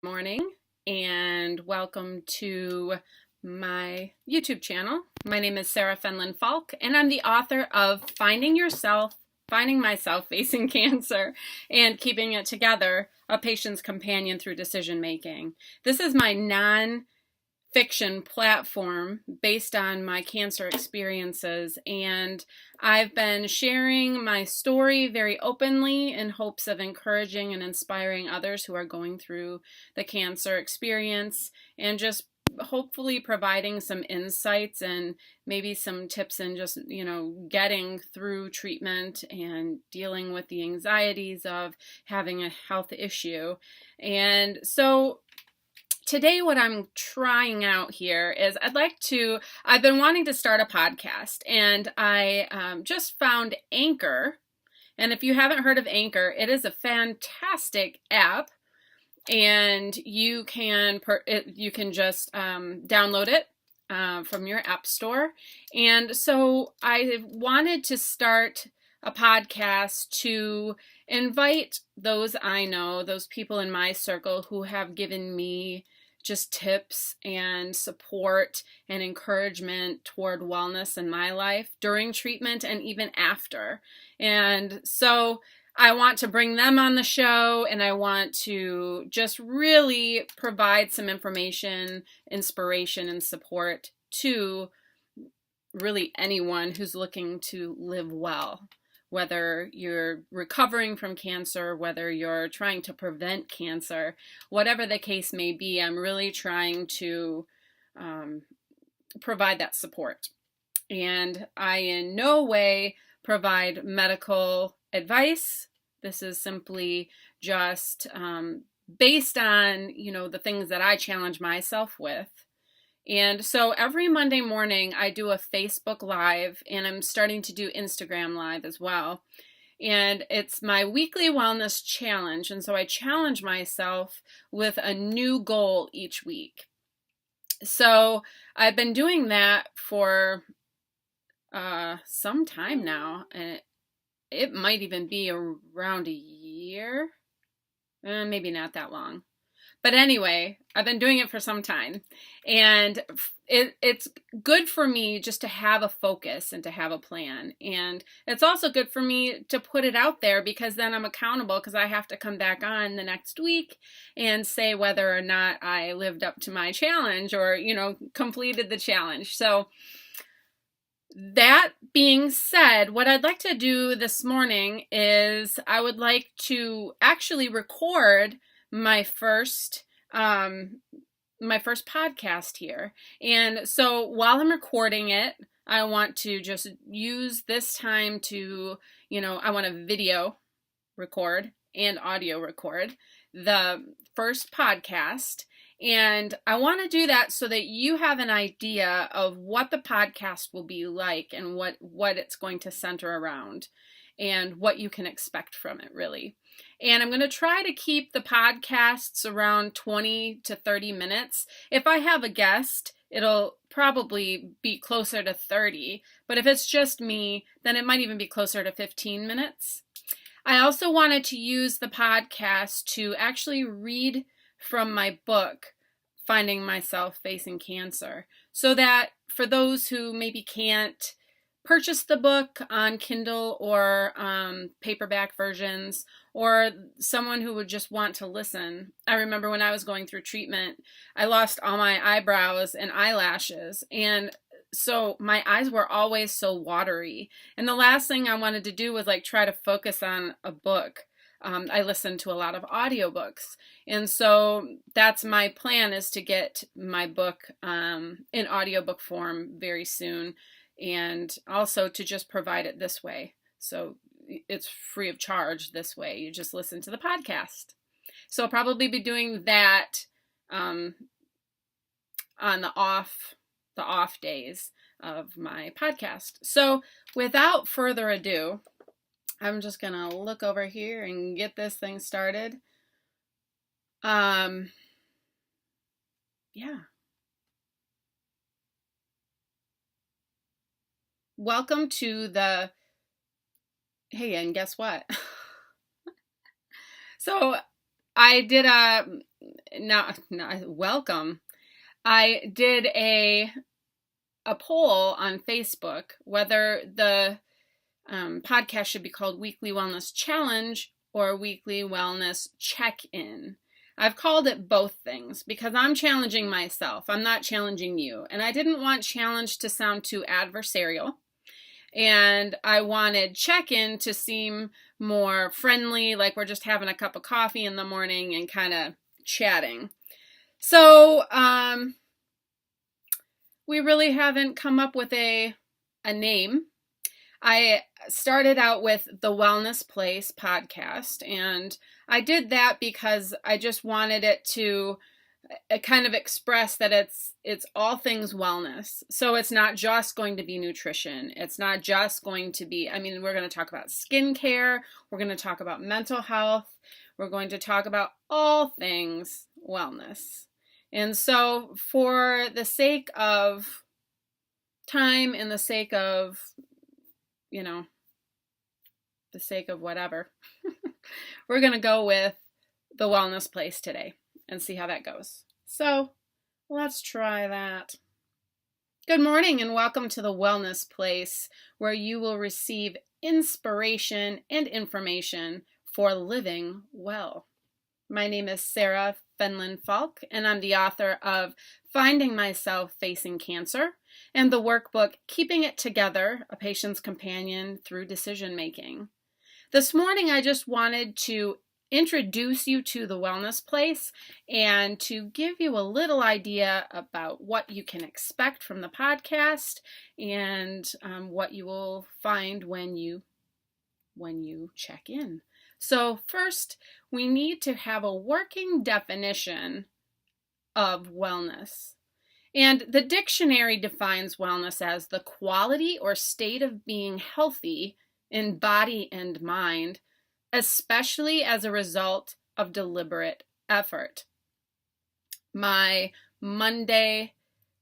Morning and welcome to my YouTube channel. My name is Sarah Fenlon Falk and I'm the author of Finding Myself Facing Cancer and Keeping It Together, a Patient's Companion Through Decision Making. This is my non-fiction platform based on my cancer experiences, and I've been sharing my story very openly in hopes of encouraging and inspiring others who are going through the cancer experience, and just hopefully providing some insights and maybe some tips in just, getting through treatment and dealing with the anxieties of having a health issue. And so today, what I'm trying out here is I've been wanting to start a podcast, and I just found Anchor. And if you haven't heard of Anchor, it is a fantastic app, and you can just download it from your app store. And so I wanted to start a podcast to invite those I know, those people in my circle who have given me just tips and support and encouragement toward wellness in my life during treatment and even after. And so I want to bring them on the show, and I want to just really provide some information, inspiration, and support to really anyone who's looking to live well. Whether you're recovering from cancer, whether you're trying to prevent cancer, whatever the case may be, I'm really trying to provide that support. And I in no way provide medical advice. This is simply just based on, the things that I challenge myself with. And so every Monday morning I do a Facebook Live, and I'm starting to do Instagram Live as well. And it's my weekly wellness challenge. And so I challenge myself with a new goal each week. So I've been doing that for some time now. And it might even be around a year. Maybe not that long. But anyway, I've been doing it for some time, and it's good for me just to have a focus and to have a plan. And it's also good for me to put it out there, because then I'm accountable, because I have to come back on the next week and say whether or not I lived up to my challenge or, completed the challenge. So that being said, what I'd like to do this morning is I would like to actually record my first podcast here. And so while I'm recording it, I want to just use this time to, I want to video record and audio record the first podcast. And I want to do that so that you have an idea of what the podcast will be like and what it's going to center around and what you can expect from it, really. And I'm going to try to keep the podcasts around 20 to 30 minutes. If I have a guest, it'll probably be closer to 30. But if it's just me, then it might even be closer to 15 minutes. I also wanted to use the podcast to actually read from my book, Finding Myself Facing Cancer, so that for those who maybe can't purchase the book on Kindle or paperback versions, or someone who would just want to listen. I remember when I was going through treatment, I lost all my eyebrows and eyelashes, and so my eyes were always so watery. And the last thing I wanted to do was try to focus on a book. I listen to a lot of audiobooks. And so that's my plan, is to get my book in audiobook form very soon, and also to just provide it this way. So it's free of charge this way. You just listen to the podcast. So I'll probably be doing that on the off days of my podcast. So without further ado, I'm just going to look over here and get this thing started. Yeah. Welcome to the, hey, and guess what? So I did welcome. I did a poll on Facebook whether the podcast should be called Weekly Wellness Challenge or Weekly Wellness Check-In. I've called it both things because I'm challenging myself. I'm not challenging you. And I didn't want challenge to sound too adversarial. And I wanted check-in to seem more friendly, like we're just having a cup of coffee in the morning and kind of chatting. So we really haven't come up with a name. I started out with the Wellness Place podcast, and I did that because I just wanted it to kind of express that it's all things wellness. So it's not just going to be nutrition. It's not just going to be, we're going to talk about skincare. We're going to talk about mental health. We're going to talk about all things wellness. And so for the sake of time and the sake of, the sake of whatever, we're going to go with the Wellness Place today and see how that goes. So let's try that. Good morning and welcome to the Wellness Place, where you will receive inspiration and information for living well. My name is Sarah Fenlon Falk, and I'm the author of Finding Myself Facing Cancer and the workbook Keeping It Together, A Patient's Companion Through Decision Making. This morning, I just wanted to introduce you to the Wellness Place and to give you a little idea about what you can expect from the podcast and what you will find when you check in. So first, we need to have a working definition of wellness. And the dictionary defines wellness as the quality or state of being healthy in body and mind, especially as a result of deliberate effort. My Monday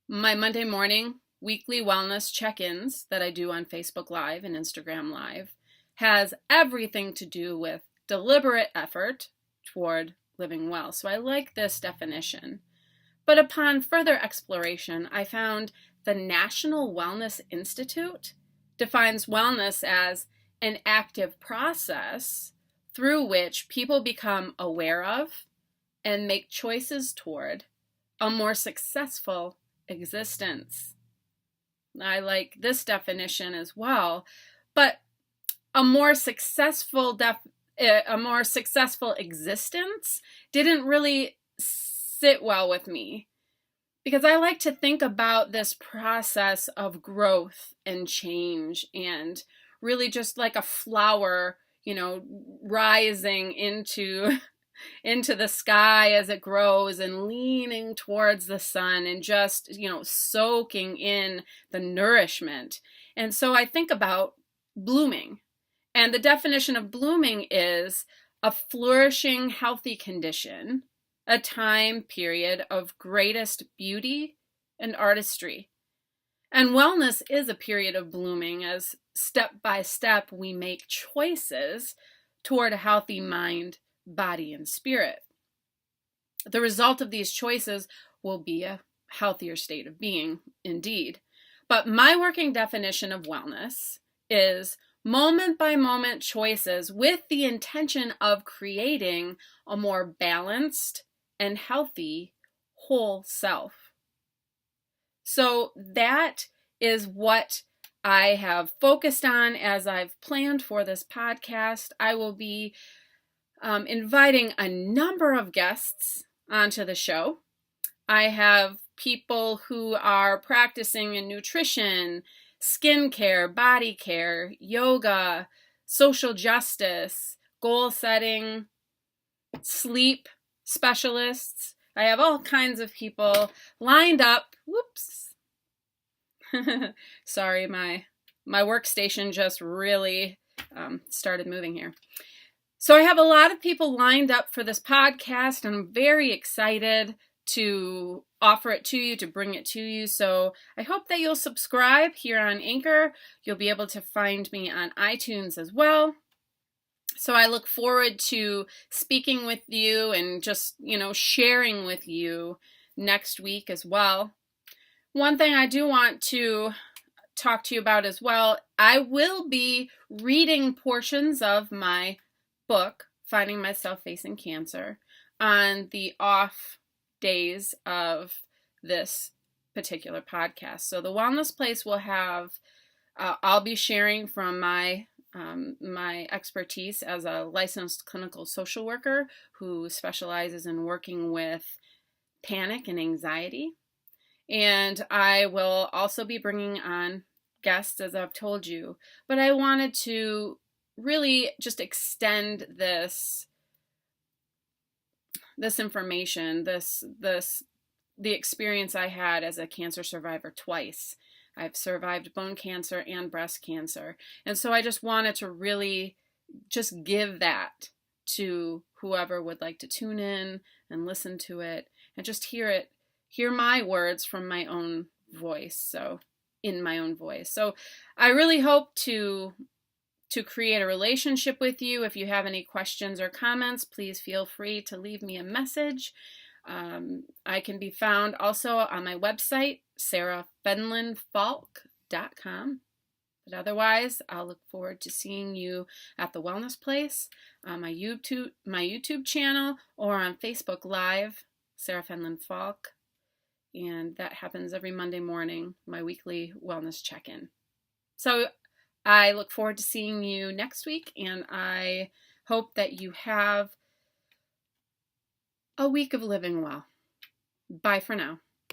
morning weekly wellness check-ins that I do on Facebook Live and Instagram Live has everything to do with deliberate effort toward living well. So I like this definition. But upon further exploration, I found the National Wellness Institute defines wellness as an active process through which people become aware of and make choices toward a more successful existence. I like this definition as well, but a more successful existence didn't really sit well with me, because I like to think about this process of growth and change and really just like a flower, rising into the sky as it grows and leaning towards the sun and just, soaking in the nourishment. And so I think about blooming. And the definition of blooming is a flourishing, healthy condition, a time period of greatest beauty and artistry. And wellness is a period of blooming as step by step we make choices toward a healthy mind, body, and spirit. The result of these choices will be a healthier state of being, indeed. But my working definition of wellness is moment by moment choices with the intention of creating a more balanced and healthy whole self. So that is what I have focused on as I've planned for this podcast. I will be inviting a number of guests onto the show. I have people who are practicing in nutrition, skincare, body care, yoga, social justice, goal setting, sleep specialists. I have all kinds of people lined up. Whoops. Sorry, my workstation just really started moving here. So I have a lot of people lined up for this podcast. I'm very excited to offer it to you, to bring it to you. So I hope that you'll subscribe here on Anchor. You'll be able to find me on iTunes as well. So I look forward to speaking with you and just, sharing with you next week as well. One thing I do want to talk to you about as well, I will be reading portions of my book, Finding Myself Facing Cancer, on the off days of this particular podcast. So the Wellness Place will have, I'll be sharing from my expertise as a licensed clinical social worker who specializes in working with panic and anxiety. And I will also be bringing on guests, as I've told you. But I wanted to really just extend this information, the experience I had as a cancer survivor twice. I've survived bone cancer and breast cancer. And so I just wanted to really just give that to whoever would like to tune in and listen to it and just hear my words from my own voice. So in my own voice. So I really hope to create a relationship with you. If you have any questions or comments, please feel free to leave me a message. I can be found also on my website, sarahfenlinfalk.com. But otherwise, I'll look forward to seeing you at the Wellness Place, on my YouTube channel, or on Facebook Live, Sarah Fenlin Falk. And that happens every Monday morning, my weekly wellness check-in. So I look forward to seeing you next week, and I hope that you have a week of living well. Bye for now.